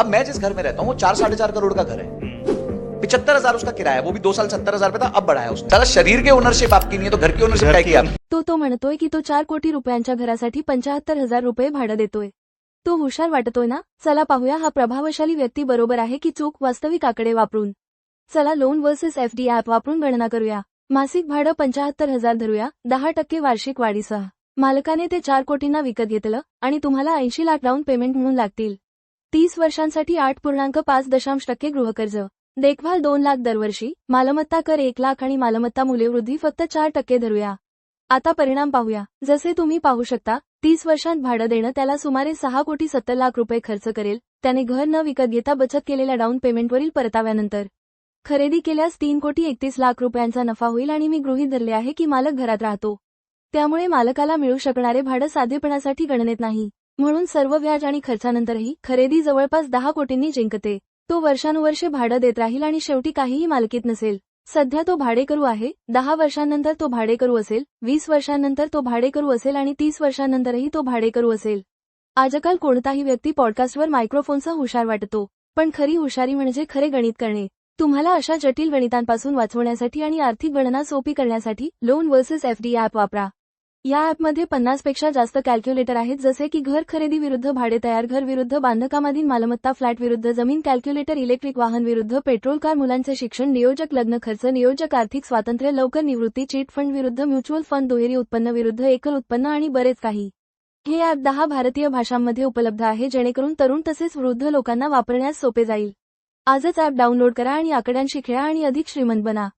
अब मैं जिस घर में रहता हूँ वो 4-4.5 करोड़ का घर है, 75,000 उसका किराया, वो भी 2 साल 70,000 पे था, अब बढ़ाया उसने। साला शरीर की ओनरशिप आपकी नहीं है तो घर की ओनरशिप काय की आपकी? तो म्हणतोय की तो 4 कोटी रुपयांच्या घरासाठी 75,000 रुपये भाडं देतोय. तो हुशार वाटतोय ना? चला पाहूया हा प्रभावशाली व्यक्ती बरोबर आहे की चूक वास्तविक आकडे वापरून. चला लोन वर्सेस एफडी ॲप वापरून गणना करूया. मासिक भाडं 75,000 धरूया, 10% वार्षिक वाढीसह. मालकाने ते 4 कोटींना विकत घेतलं आणि तुम्हाला 80 लाख डाऊन पेमेंट म्हणून लागतील. 30 वर्षांसाठी 8.5% गृहकर्ज. देखभाल 2 लाख दरवर्षी, मालमत्ता कर 1 लाख आणि मालमत्ता मूल्यवृद्धी फक्त 4% धरूया. आता परिणाम पाहूया. जसे तुम्ही पाहू शकता, 30 वर्षांत भाडं देणं त्याला सुमारे 6,70,00,000 रुपये खर्च करेल. त्याने घर न विकत घेता बचत केलेल्या डाऊन पेमेंटवरील परताव्यानंतर खरेदी केल्यास 3,31,00,000 रुपयांचा नफा होईल आणि मी गृहीत धरले आहे की मालक घरात राहतो. त्यामुळे मालकाला मिळू शकणारे भाडं साधेपणासाठी गणनेत नाही. म्हणून सर्व व्याज आणि खर्चानंतरही खरेदी जवळपास 10 कोटींनी जिंकते. तो वर्षानुवर्षे भाडं देत राहील आणि शेवटी काहीही मालकीत नसेल. सध्या तो भाडेकरू आहे, 10 वर्षांनंतर तो भाडेकरू असेल, 20 वर्षांनंतर तो भाडेकरू असेल आणि 30 वर्षांनंतरही तो भाडेकरू असेल. आजकाल कोणताही व्यक्ती पॉडकास्टवर मायक्रोफोनसह हुशार वाटतो, पण खरी हुशारी म्हणजे खरे गणित करणे. तुम्हाला अशा जटिल गणितांपासून वाचवण्यासाठी आणि आर्थिक गणना सोपी करण्यासाठी लोन वर्सेस एफडी ॲप वापरा. या ॲपमध्ये 50 पेक्षा जास्त कॅल्क्युलेटर आहेत, जसे की घर खरेदी विरुद्ध भाडे, तयार घर विरुद्ध बांधकामाधीन मालमत्ता, फ्लॅट विरुद्ध जमीन, कॅल्क्युलेटर, इलेक्ट्रिक वाहन विरुद्ध पेट्रोल कार, मुलांचे शिक्षण, नियोजक लग्न खर्च, नियोजक आर्थिक स्वातंत्र्य, लवकर निवृत्ती, चीट फंड विरुद्ध म्युच्युअल फंड, दुहेरी उत्पन्न विरुद्ध एकल उत्पन्न आणि बरेच काही. हे ॲप 10 भारतीय भाषांमध्ये उपलब्ध आहे, जेणेकरून तरुण तसेच वृद्ध लोकांना वापरण्यास सोपे जाईल. आजच ॲप डाउनलोड करा आणि आकड्यांशी खेळा आणि अधिक श्रीमंत बना.